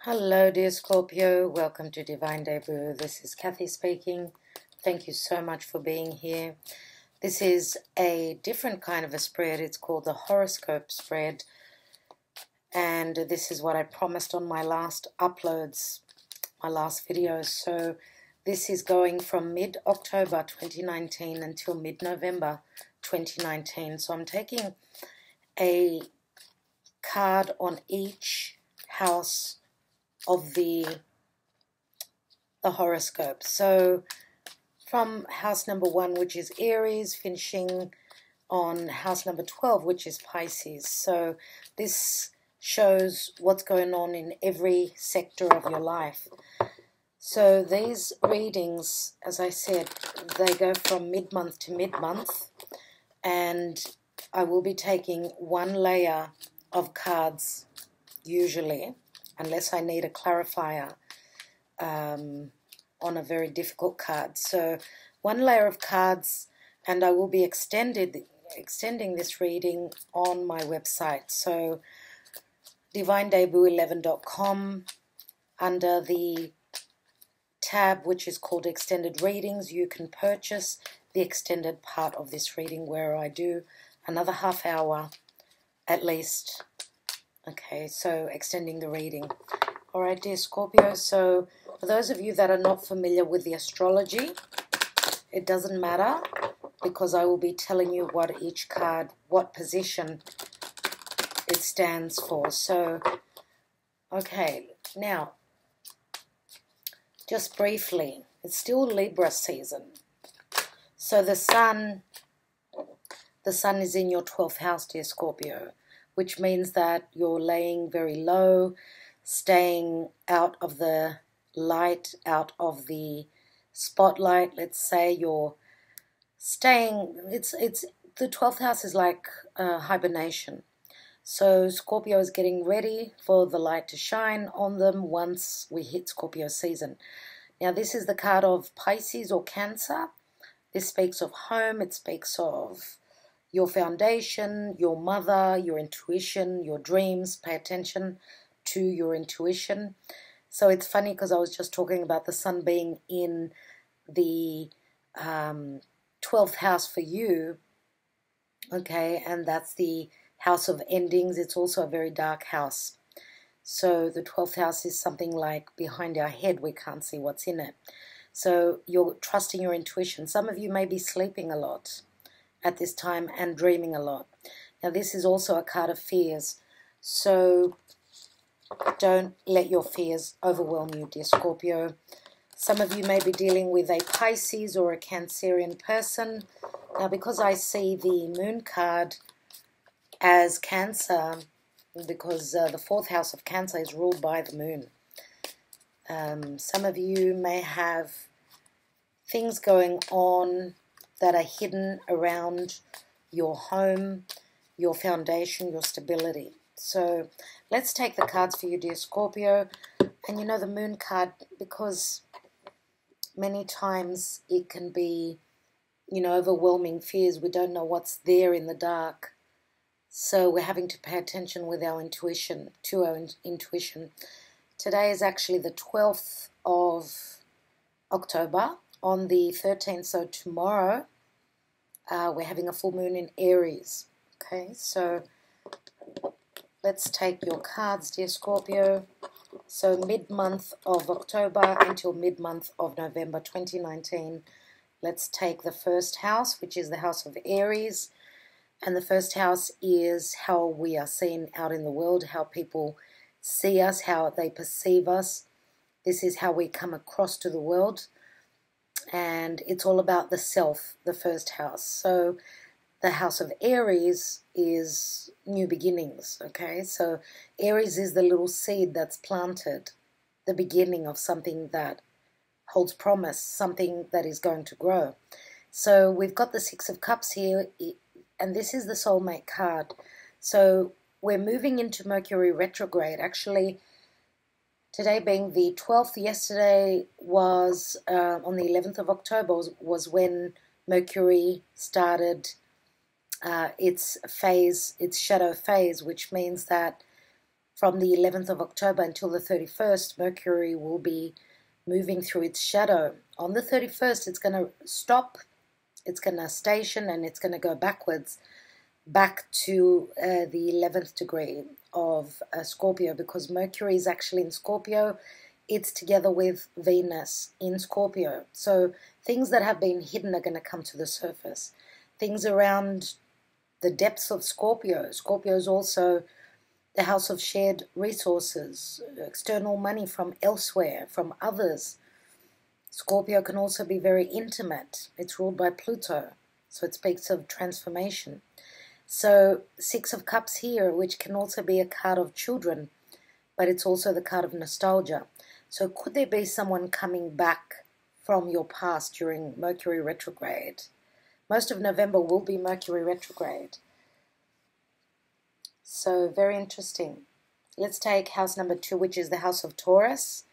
Hello, dear Scorpio. Welcome to Divine Debut. This is Kathy speaking. Thank you so much for being here. This is a different kind of a spread. It's called the horoscope spread. And this is what I promised on my last uploads, my last videos. So this is going from mid-October 2019 until mid-November 2019. So I'm taking a card on each house of the horoscope. So from house number 1, which is Aries, finishing on house number 12, which is Pisces. So this shows what's going on in every sector of your life. So these readings, as I said, they go from mid-month to mid-month, and I will be taking one layer of cards usually, unless I need a clarifier on a very difficult card. So one layer of cards, and I will be extending this reading on my website. So divinedebut11.com, under the tab which is called Extended Readings, you can purchase the extended part of this reading where I do another half hour at least. Okay, so extending the reading. All right, dear Scorpio, so for those of you that are not familiar with the astrology, it doesn't matter, because I will be telling you what each card, what position it stands for. So, okay, now, just briefly, it's still Libra season. So the sun is in your 12th house, dear Scorpio, which means that you're laying very low, staying out of the light, out of the spotlight. Let's say you're staying, the 12th house is like hibernation. So Scorpio is getting ready for the light to shine on them once we hit Scorpio season. Now this is the card of Pisces or Cancer. This speaks of home, it speaks of your foundation, your mother, your intuition, your dreams. Pay attention to your intuition. So it's funny because I was just talking about the sun being in the 12th house for you, okay, and that's the house of endings. It's also a very dark house. So the 12th house is something like behind our head. We can't see what's in it. So you're trusting your intuition. Some of you may be sleeping a lot at this time and dreaming a lot. Now this is also a card of fears. So don't let your fears overwhelm you, dear Scorpio. Some of you may be dealing with a Pisces or a Cancerian person. Now because I see the moon card as Cancer, because the 4th house of Cancer is ruled by the moon. Some of you may have things going on that are hidden around your home, your foundation, your stability. So let's take the cards for you, dear Scorpio. And you know the moon card, because many times it can be, overwhelming fears. We don't know what's there in the dark. So we're having to pay attention with our intuition, to our intuition. Today is actually the 12th of October. On the 13th, so tomorrow, we're having a full moon in Aries. Okay, so let's take your cards, dear Scorpio. So mid-month of October until mid-month of November 2019. Let's take the first house, which is the house of Aries. And the first house is how we are seen out in the world, how people see us, how they perceive us. This is how we come across to the world. And it's all about the self, the first house. So the house of Aries is new beginnings, okay? So Aries is the little seed that's planted, the beginning of something that holds promise, something that is going to grow. So we've got the 6 of Cups here, and this is the soulmate card. So we're moving into Mercury Retrograde. Actually, today being the 12th, yesterday was on the 11th of October was when Mercury started its phase, its shadow phase, which means that from the 11th of October until the 31st, Mercury will be moving through its shadow. On the 31st, it's going to stop, it's going to station, and it's going to go backwards, back to the 11th degree of Scorpio, because Mercury is actually in Scorpio. It's together with Venus in Scorpio. So things that have been hidden are going to come to the surface. Things around the depths of Scorpio. Scorpio is also the house of shared resources, external money from elsewhere, from others. Scorpio can also be very intimate. It's ruled by Pluto, so it speaks of transformation. So Six of Cups here, which can also be a card of children, but it's also the card of nostalgia. So could there be someone coming back from your past during Mercury retrograde? Most of November will be Mercury retrograde. So very interesting. Let's take house number 2, which is the House of Taurus.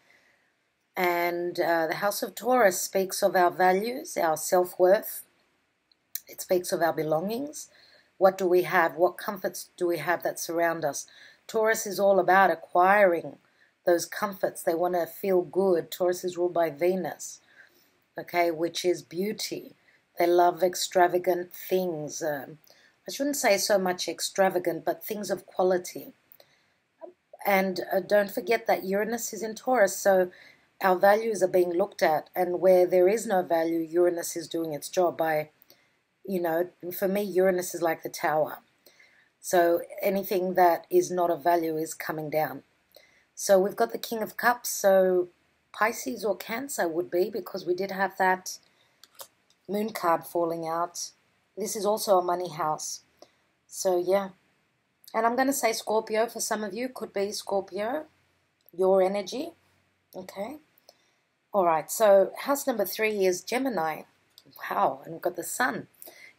And the House of Taurus speaks of our values, our self-worth. It speaks of our belongings. What do we have? What comforts do we have that surround us? Taurus is all about acquiring those comforts. They want to feel good. Taurus is ruled by Venus, okay, which is beauty. They love extravagant things. I shouldn't say so much extravagant, but things of quality. And don't forget that Uranus is in Taurus, so our values are being looked at. And where there is no value, Uranus is doing its job by, you know, for me, Uranus is like the tower. So anything that is not of value is coming down. So we've got the King of Cups, so Pisces or Cancer would be, because we did have that moon card falling out. This is also a money house. So yeah. And I'm going to say Scorpio for some of you. Could be Scorpio, your energy. Okay. All right. So house number 3 is Gemini. Wow. And we've got the Sun.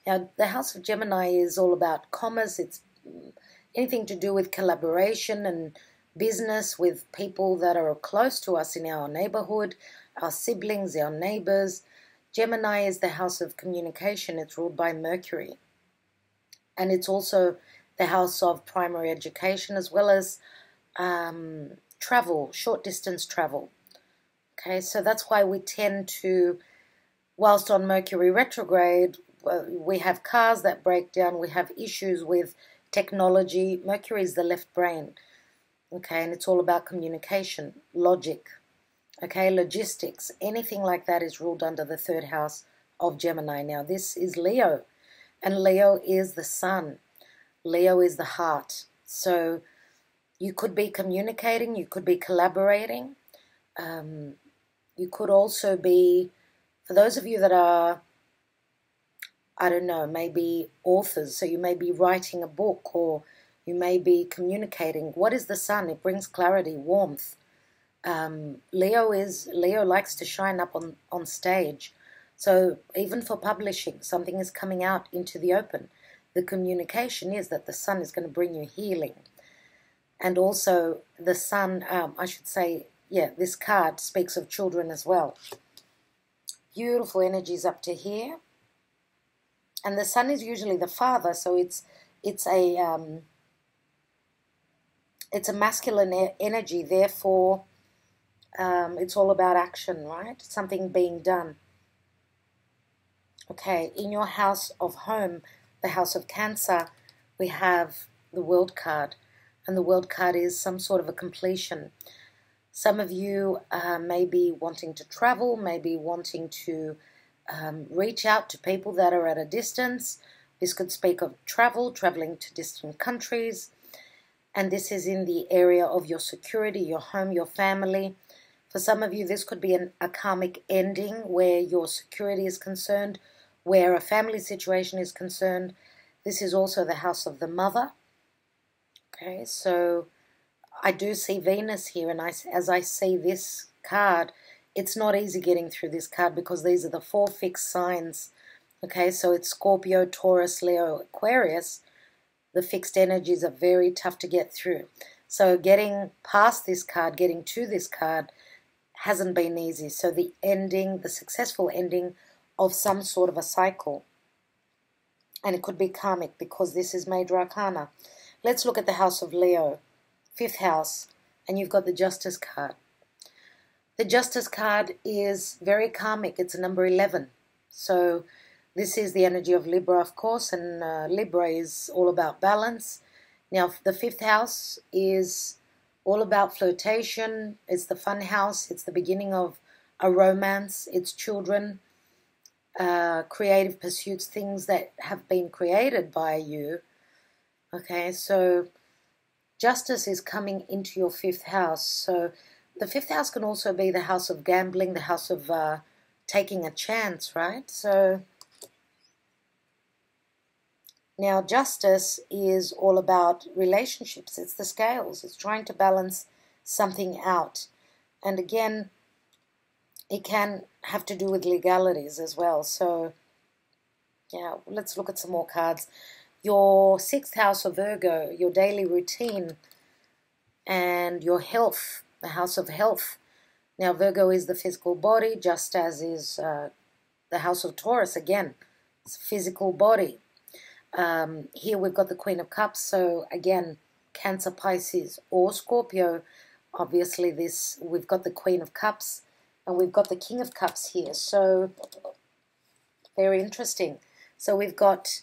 Now, the house of Gemini is all about commerce. It's anything to do with collaboration and business with people that are close to us in our neighborhood, our siblings, our neighbors. Gemini is the house of communication. It's ruled by Mercury. And it's also the house of primary education, as well as travel, short distance travel. Okay, so that's why we tend to, whilst on Mercury retrograde, we have cars that break down, we have issues with technology. Mercury is the left brain, okay, and it's all about communication, logic, okay, logistics, anything like that is ruled under the 3rd house of Gemini. Now, this is Leo, and Leo is the sun. Leo is the heart. So you could be communicating, you could be collaborating. You could also be, for those of you that are, I don't know, maybe authors, so you may be writing a book, or you may be communicating. What is the sun? It brings clarity, warmth. Leo likes to shine up on stage. So even for publishing, something is coming out into the open. The communication is that the sun is going to bring you healing. And also the sun, I should say, yeah, this card speaks of children as well. Beautiful energies up to here. And the sun is usually the father, so it's a masculine energy. Therefore, it's all about action, right? Something being done. Okay, in your house of home, the house of Cancer, we have the World card. And the World card is some sort of a completion. Some of you may be wanting to travel, maybe wanting to reach out to people that are at a distance. This could speak of traveling to distant countries. And this is in the area of your security, your home, your family. For some of you, this could be a karmic ending where your security is concerned, where a family situation is concerned. This is also the house of the mother. Okay, so I do see Venus here, and as I see this card, it's not easy getting through this card because these are the 4 fixed signs. Okay, so it's Scorpio, Taurus, Leo, Aquarius. The fixed energies are very tough to get through. So getting past this card, getting to this card, hasn't been easy. So the ending, the successful ending of some sort of a cycle. And it could be karmic because this is major arcana. Let's look at the house of Leo. fifth house, and you've got the Justice card. The Justice card is very karmic. It's a number 11. So this is the energy of Libra, of course, and Libra is all about balance. Now, the fifth house is all about flirtation. It's the fun house. It's the beginning of a romance. It's children, creative pursuits, things that have been created by you. Okay, so Justice is coming into your fifth house. So the fifth house can also be the house of gambling, the house of taking a chance, right? So now Justice is all about relationships. It's the scales. It's trying to balance something out. And again, it can have to do with legalities as well. So yeah, let's look at some more cards. Your sixth house of Virgo, your daily routine, and your health, the house of health. Now, Virgo is the physical body, just as is the house of Taurus. Again, it's physical body. Here we've got the Queen of Cups. So again, Cancer, Pisces, or Scorpio. Obviously, we've got the Queen of Cups, and we've got the King of Cups here. So very interesting. So we've got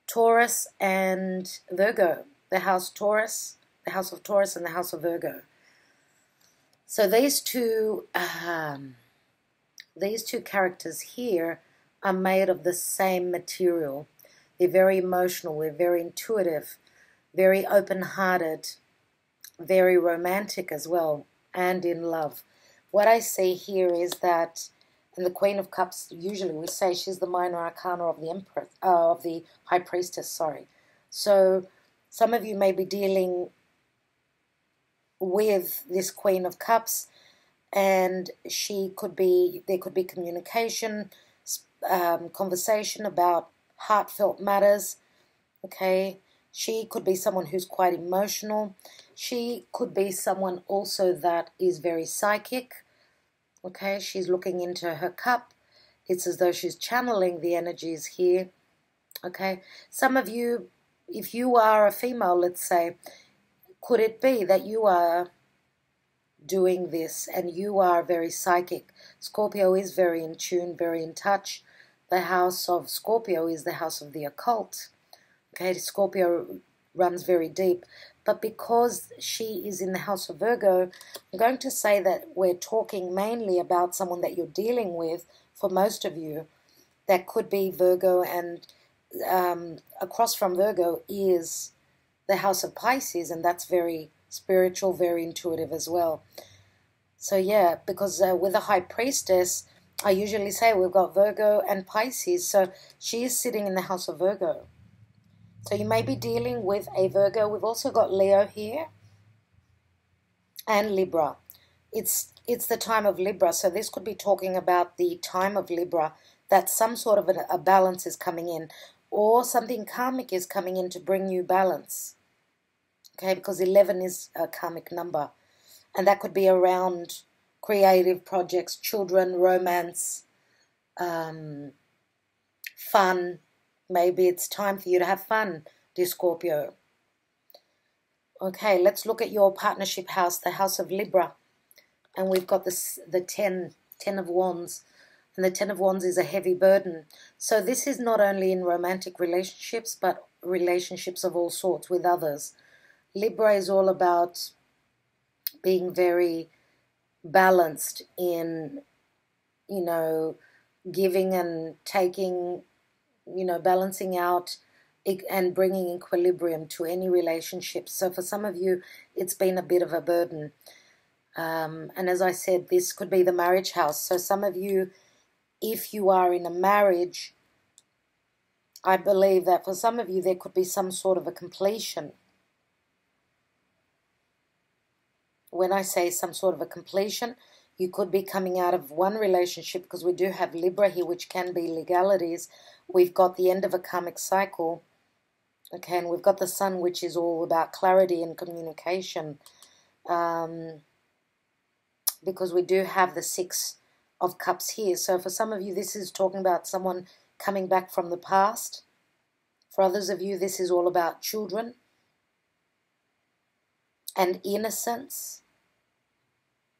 Taurus and Virgo, the house Taurus, the house of Taurus, and the house of Virgo. So these two characters here are made of the same material. They're very emotional, they're very intuitive, very open-hearted, very romantic as well, and in love. What I see here is that, and the Queen of Cups, usually we say she's the minor arcana of the Empress, of the High Priestess, sorry. So some of you may be dealing with this Queen of Cups, and there could be communication, conversation about heartfelt matters, okay? She could be someone who's quite emotional. She could be someone also that is very psychic, okay? She's looking into her cup. It's as though she's channeling the energies here, okay? Some of you, if you are a female, let's say, could it be that you are doing this and you are very psychic? Scorpio is very in tune, very in touch. The house of Scorpio is the house of the occult. Okay, Scorpio runs very deep. But because she is in the house of Virgo, I'm going to say that we're talking mainly about someone that you're dealing with, for most of you. That could be Virgo, and across from Virgo is the house of Pisces, and that's very spiritual, very intuitive as well. So yeah, because with the High Priestess, I usually say we've got Virgo and Pisces, so she is sitting in the house of Virgo. So you may be dealing with a Virgo. We've also got Leo here and Libra. It's the time of Libra, so this could be talking about the time of Libra, that some sort of a balance is coming in, or something karmic is coming in to bring you balance. Okay, because 11 is a karmic number, and that could be around creative projects, children, romance, fun. Maybe it's time for you to have fun, dear Scorpio. Okay, let's look at your partnership house, the house of Libra. And we've got the 10 of Wands. And the 10 of Wands is a heavy burden. So this is not only in romantic relationships, but relationships of all sorts with others. Libra is all about being very balanced in, giving and taking, balancing out and bringing equilibrium to any relationship. So for some of you, it's been a bit of a burden. And as I said, this could be the marriage house. So some of you, if you are in a marriage, I believe that for some of you, there could be some sort of a completion. When I say some sort of a completion, you could be coming out of one relationship, because we do have Libra here, which can be legalities. We've got the end of a karmic cycle. Okay, and we've got the Sun, which is all about clarity and communication. Because we do have the 6 of Cups here. So for some of you, this is talking about someone coming back from the past. For others of you, this is all about children. and innocence,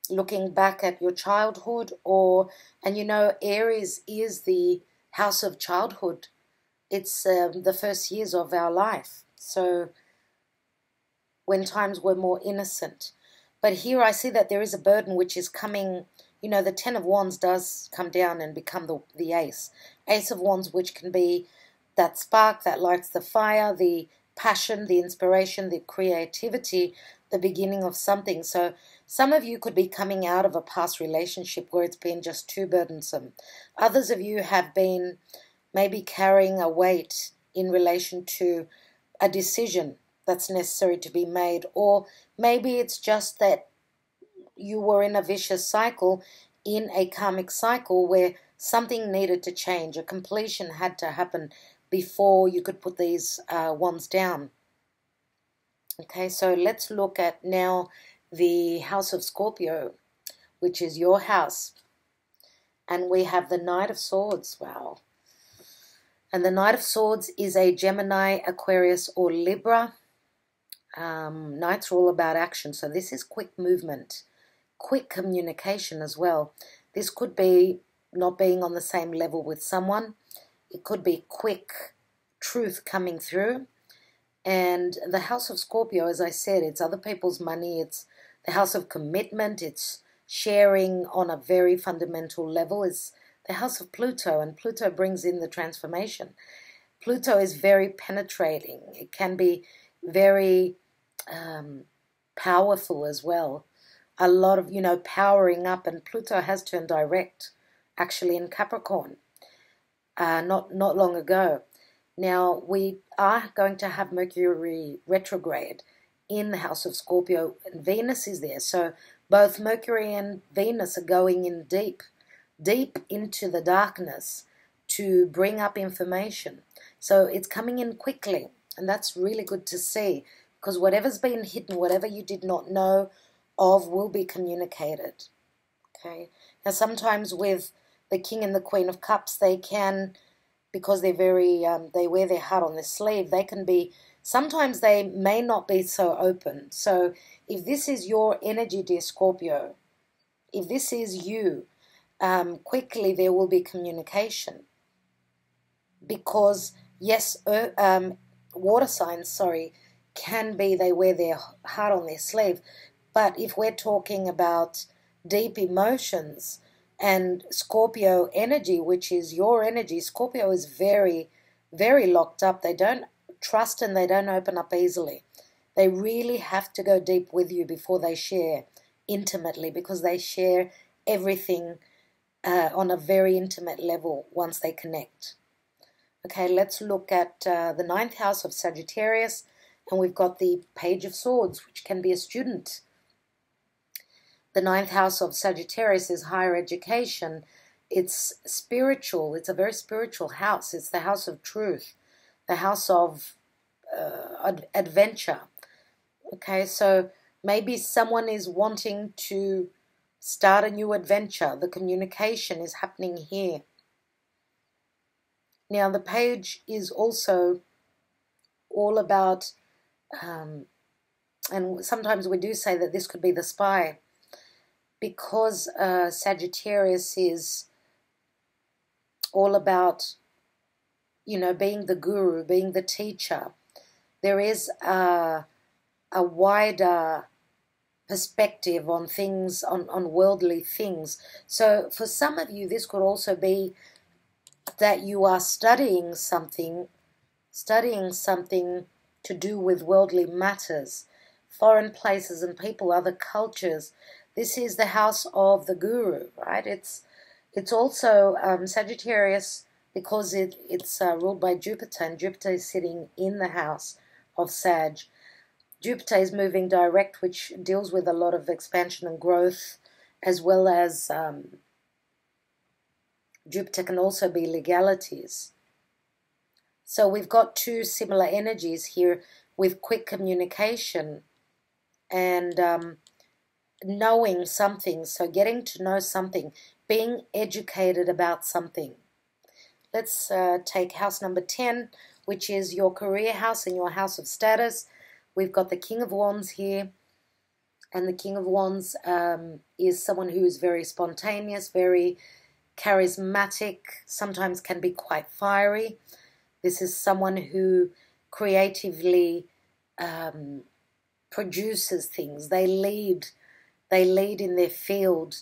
looking back at your childhood, and you know, Aries is the house of childhood. It's the first years of our life. So when times were more innocent. But here I see that there is a burden which is coming. You know, the Ten of Wands does come down and become the Ace. Ace of Wands, which can be that spark that lights the fire, the passion, the inspiration, the creativity, the beginning of something. So some of you could be coming out of a past relationship where it's been just too burdensome. Others of you have been maybe carrying a weight in relation to a decision that's necessary to be made, or maybe it's just that you were in a vicious cycle, in a karmic cycle where something needed to change. A completion had to happen before you could put these wands down. Okay, so let's look at now the House of Scorpio, which is your house. And we have the Knight of Swords. Wow. And the Knight of Swords is a Gemini, Aquarius, or Libra. Knights are all about action. So this is quick movement, quick communication as well. This could be not being on the same level with someone. It could be quick truth coming through. And the House of Scorpio, as I said, it's other people's money. It's the house of commitment. It's sharing on a very fundamental level. It's the house of Pluto, and Pluto brings in the transformation. Pluto is very penetrating. It can be very powerful as well. A lot of, you know, powering up, and Pluto has turned direct actually in Capricorn not long ago. Now we are going to have Mercury Retrograde in the House of Scorpio, and Venus is there. So both Mercury and Venus are going in deep into the darkness to bring up information. So it's coming in quickly, and that's really good to see, because whatever's been hidden, whatever you did not know of, will be communicated. Okay. Now sometimes with the King and the Queen of Cups, they can, because they're very, they wear their heart on their sleeve, they can be, sometimes they may not be so open. So if this is your energy, dear Scorpio, if this is you, quickly there will be communication. Because yes, water signs, can be, they wear their heart on their sleeve. But if we're talking about deep emotions and Scorpio energy, which is your energy, Scorpio is very, very locked up. They don't trust and they don't open up easily. They really have to go deep with you before they share intimately, because they share everything on a very intimate level once they connect. Okay, let's look at the 9th house of Sagittarius, and we've got the Page of Swords, which can be a student. The 9th house of Sagittarius is higher education. It's spiritual. It's a very spiritual house. It's the house of truth, the house of adventure. Okay, so maybe someone is wanting to start a new adventure. The communication is happening here. Now, the page is also all about, and sometimes we do say that this could be the spy, because Sagittarius is all about, you know, being the guru, being the teacher. There is a wider perspective on things, on worldly things. So for some of you, this could also be that you are studying something to do with worldly matters, foreign places and people, other cultures. This is the house of the guru, right? It's also Sagittarius, because it's ruled by Jupiter, and Jupiter is sitting in the house of Sag. Jupiter is moving direct, which deals with a lot of expansion and growth, as well as Jupiter can also be legalities. So we've got two similar energies here with quick communication and knowing something. So getting to know something, being educated about something. Let's take house number 10, which is your career house and your house of status. We've got the King of Wands here. And the King of Wands is someone who is very spontaneous, very charismatic, sometimes can be quite fiery. This is someone who creatively produces things. They lead in their field.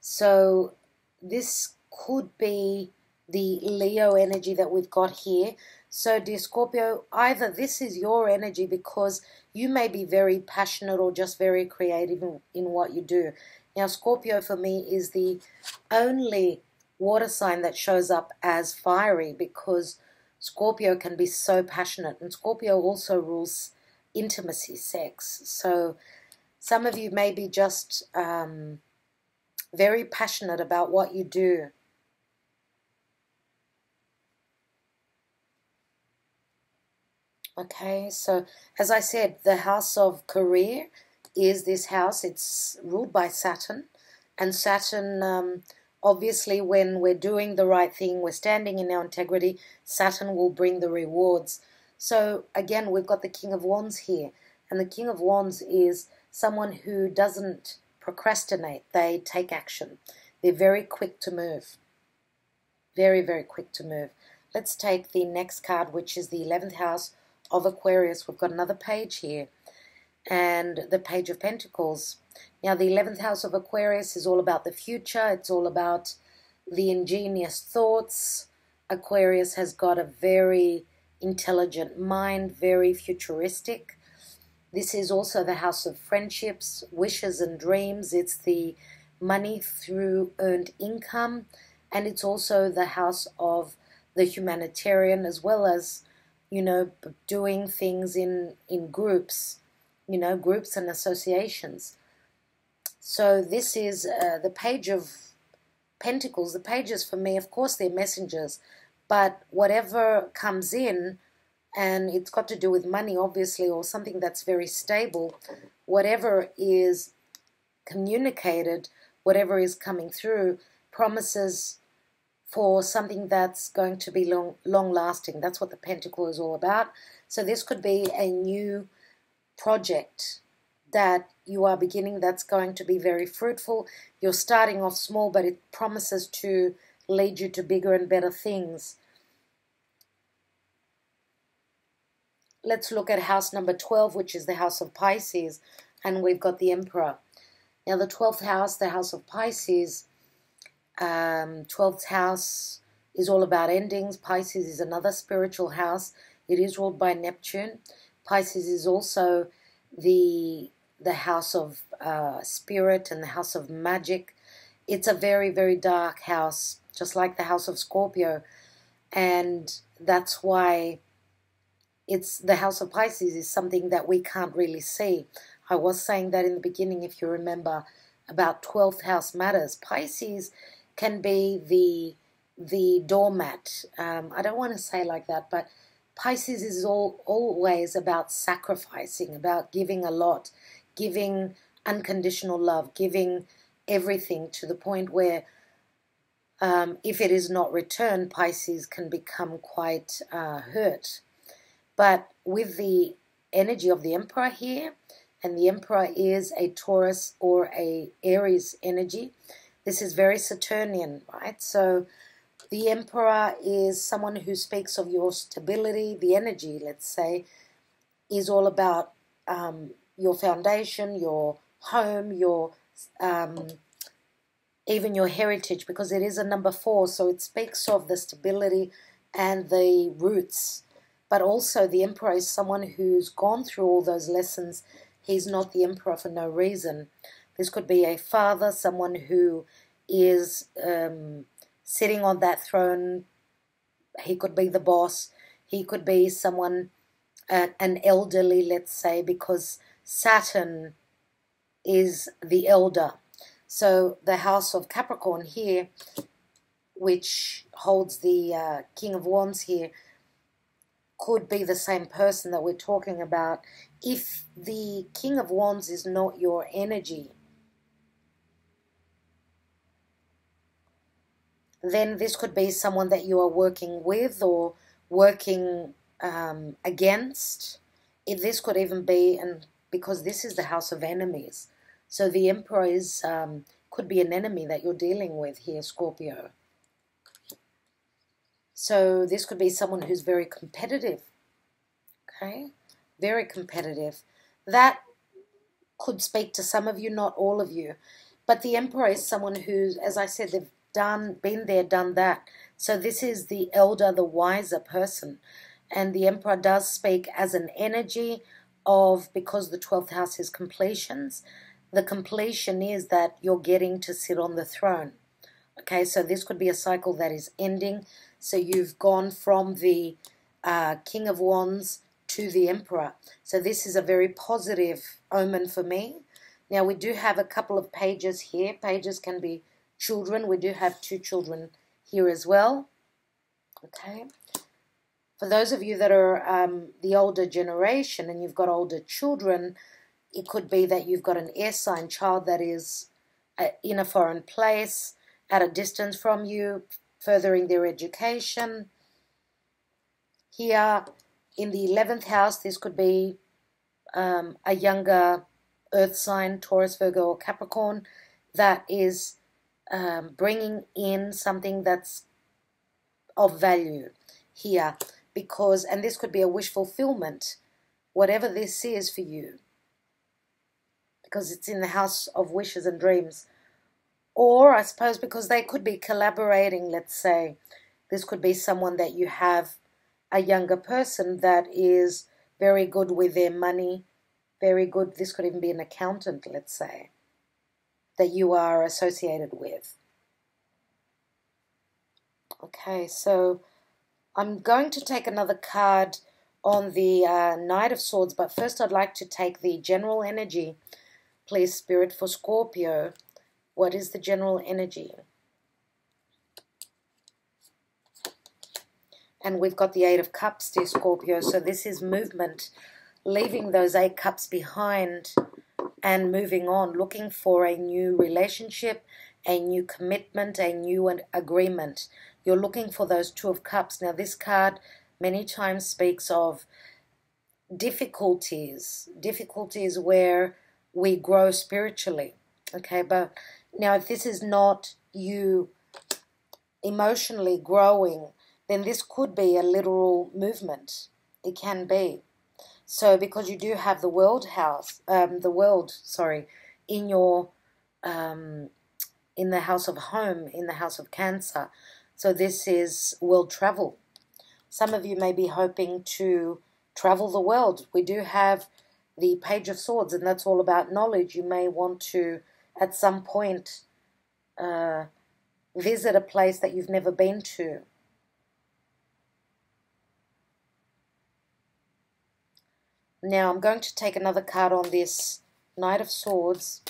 So this could be the Leo energy that we've got here. So dear Scorpio, either this is your energy because you may be very passionate or just very creative in what you do. Now Scorpio for me is the only water sign that shows up as fiery, because Scorpio can be so passionate, and Scorpio also rules intimacy, sex. So some of you may be just very passionate about what you do. Okay, so as I said, the house of career is this house. It's ruled by Saturn, and Saturn, obviously when we're doing the right thing, we're standing in our integrity, Saturn will bring the rewards. So again, we've got the King of Wands here, and the King of Wands is someone who doesn't procrastinate. They take action. They're very quick to move. Very, very quick to move. Let's take the next card, which is the 11th house of Aquarius. We've got another page here, and the Page of Pentacles. Now the 11th house of Aquarius is all about the future. It's all about the ingenious thoughts. Aquarius has got a very intelligent mind, very futuristic. This is also the house of friendships, wishes and dreams. It's the money through earned income, and it's also the house of the humanitarian, as well as, you know, doing things in groups, you know, groups and associations. So this is the Page of Pentacles. The pages for me, of course, they're messengers, but whatever comes in, and it's got to do with money, obviously, or something that's very stable, whatever is communicated, whatever is coming through, promises for something that's going to be long-lasting. That's what the Pentacle is all about. So this could be a new project that you are beginning that's going to be very fruitful. You're starting off small, but it promises to lead you to bigger and better things. Let's look at house number 12, which is the house of Pisces, and we've got the Emperor. Now the 12th house, the house of Pisces, 12th house is all about endings. Pisces is another spiritual house. It is ruled by Neptune. Pisces is also the house of spirit and the house of magic. It's a very, very dark house, just like the house of Scorpio, and that's why it's the house of Pisces is something that we can't really see. I was saying that in the beginning, if you remember, about 12th house matters. Pisces can be the doormat. I don't want to say like that, but Pisces is always about sacrificing, about giving a lot, giving unconditional love, giving everything, to the point where if it is not returned, Pisces can become quite hurt. But with the energy of the Emperor here, and the Emperor is a Taurus or a Aries energy, this is very Saturnian, right? So the Emperor is someone who speaks of your stability. The energy, let's say, is all about your foundation, your home, your even your heritage, because it is a number 4, so it speaks of the stability and the roots. But also the Emperor is someone who's gone through all those lessons. He's not the Emperor for no reason. This could be a father, someone who is sitting on that throne. He could be the boss. He could be someone, an elderly, let's say, because Saturn is the elder. So the house of Capricorn here, which holds the King of Wands here, could be the same person that we're talking about. If the King of Wands is not your energy, then this could be someone that you are working with or working against. This could even be, and because this is the house of enemies, So the Emperor is, could be an enemy that you're dealing with here, Scorpio. So this could be someone who's very competitive, okay? Very competitive. That could speak to some of you, not all of you. But the Emperor is someone who, as I said, they've been there, done that. So this is the elder, the wiser person. And the Emperor does speak as an energy of, because the 12th house is completions, the completion is that you're getting to sit on the throne. Okay, so this could be a cycle that is ending. So you've gone from the King of Wands to the Emperor. So this is a very positive omen for me. Now we do have a couple of pages here. Pages can be children. We do have 2 children here as well. Okay. For those of you that are the older generation and you've got older children, it could be that you've got an air sign child that is in a foreign place, at a distance from you, furthering their education. Here in the 11th house, this could be a younger earth sign, Taurus, Virgo, or Capricorn, that is bringing in something that's of value here. Because, and this could be a wish fulfillment, whatever this is for you, because it's in the house of wishes and dreams. Or I suppose because they could be collaborating, let's say. This could be someone that you have, a younger person that is very good with their money, very good. This could even be an accountant, let's say, that you are associated with. Okay, so I'm going to take another card on the Knight of Swords, but first I'd like to take the general energy. Please, Spirit, for Scorpio. What is the general energy? And we've got the 8 of Cups, dear Scorpio, so this is movement, leaving those 8 cups behind and moving on, looking for a new relationship, a new commitment, a new agreement. You're looking for those 2 of Cups. Now, this card many times speaks of difficulties where we grow spiritually. Okay, but now if this is not you emotionally growing, then this could be a literal movement. It can be. So because you do have the world in your in the house of home, in the house of Cancer. So this is world travel. Some of you may be hoping to travel the world. We do have the Page of Swords, and that's all about knowledge. You may want to, at some point, visit a place that you've never been to. Now, I'm going to take another card on this Knight of Swords,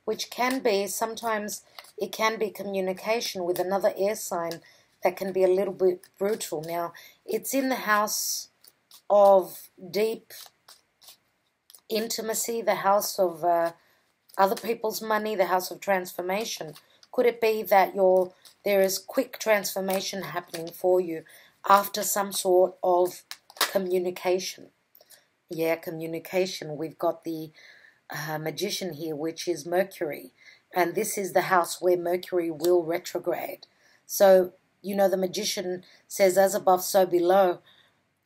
which can be, sometimes it can be communication with another air sign that can be a little bit brutal. Now, it's in the house of deep intimacy, the house of other people's money, the house of transformation. Could it be that there is quick transformation happening for you after some sort of communication? Yeah, communication. We've got the Magician here, which is Mercury. And this is the house where Mercury will retrograde. So, you know, the Magician says, as above, so below.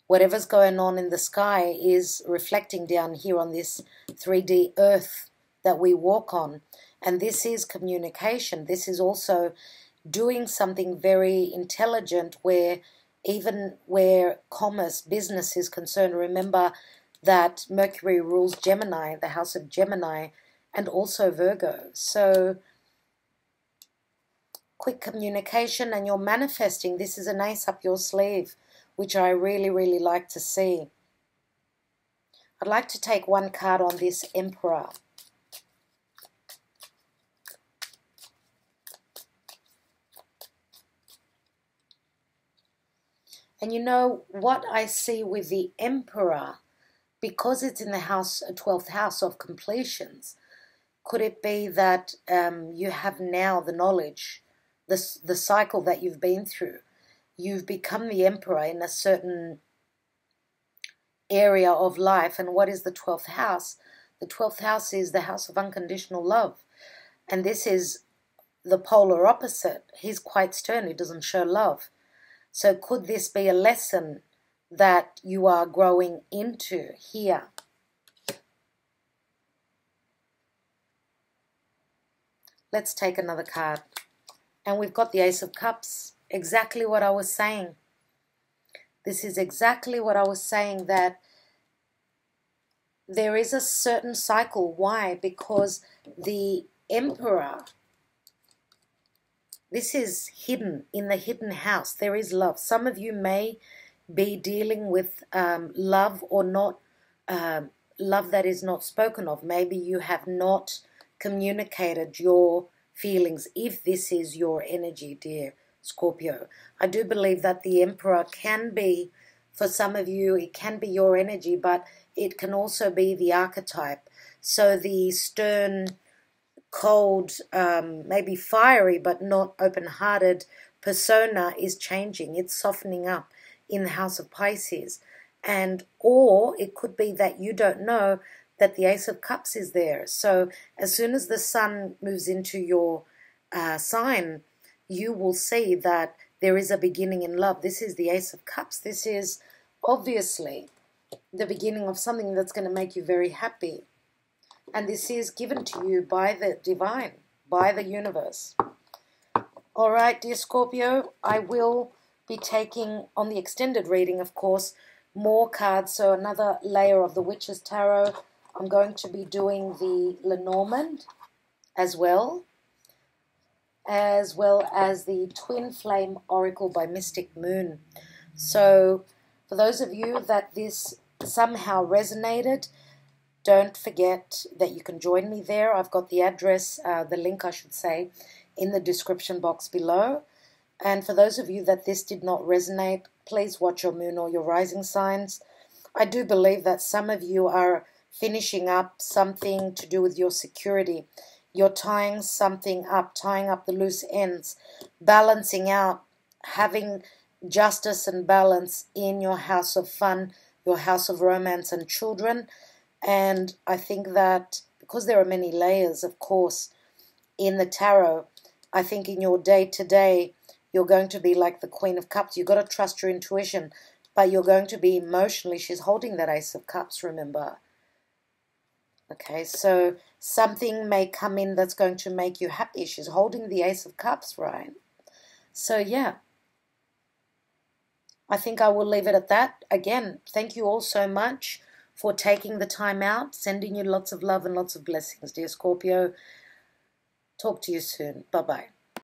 Whatever's going on in the sky is reflecting down here on this 3D earth that we walk on. And this is communication. This is also doing something very intelligent where even where commerce, business is concerned. Remember that Mercury rules Gemini, the house of Gemini, and also Virgo. So quick communication, and you're manifesting. This is an ace up your sleeve, which I really, really like to see. I'd like to take one card on this Emperor. And you know what I see with the Emperor, because it's in the house, 12th house of completions, could it be that you have now the knowledge, the cycle that you've been through? You've become the Emperor in a certain area of life. And what is the 12th house? The 12th house is the house of unconditional love. And this is the polar opposite. He's quite stern. He doesn't show love. So could this be a lesson that you are growing into here? Let's take another card. And we've got the Ace of Cups. Exactly what I was saying. This is exactly what I was saying, that there is a certain cycle. Why? Because the Emperor, this is hidden, in the hidden house. There is love. Some of you may be dealing with love or not, love that is not spoken of. Maybe you have not communicated your feelings, if this is your energy, dear Scorpio. I do believe that the Emperor can be, for some of you, it can be your energy, but it can also be the archetype. So the stern, cold, maybe fiery, but not open-hearted persona is changing. It's softening up in the House of Pisces. And or it could be that you don't know that the Ace of Cups is there. So as soon as the sun moves into your sign, you will see that there is a beginning in love. This is the Ace of Cups. This is obviously the beginning of something that's going to make you very happy. And this is given to you by the divine, by the universe. All right, dear Scorpio, I will be taking, on the extended reading, of course, more cards. So another layer of the Witch's Tarot. I'm going to be doing the Lenormand as well as the Twin Flame Oracle by Mystic Moon. So for those of you that this somehow resonated, don't forget that you can join me there. I've got the address, the link I should say, in the description box below. And for those of you that this did not resonate, please watch your moon or your rising signs. I do believe that some of you are finishing up something to do with your security. You're tying something up, tying up the loose ends, balancing out, having justice and balance in your house of fun, your house of romance and children. And I think that because there are many layers, of course, in the tarot, I think in your day-to-day, you're going to be like the Queen of Cups. You've got to trust your intuition, but you're going to be emotionally. She's holding that Ace of Cups, remember. Okay, so something may come in that's going to make you happy. She's holding the Ace of Cups, right? So, yeah. I think I will leave it at that. Again, thank you all so much for taking the time out. Sending you lots of love and lots of blessings, dear Scorpio. Talk to you soon. Bye-bye.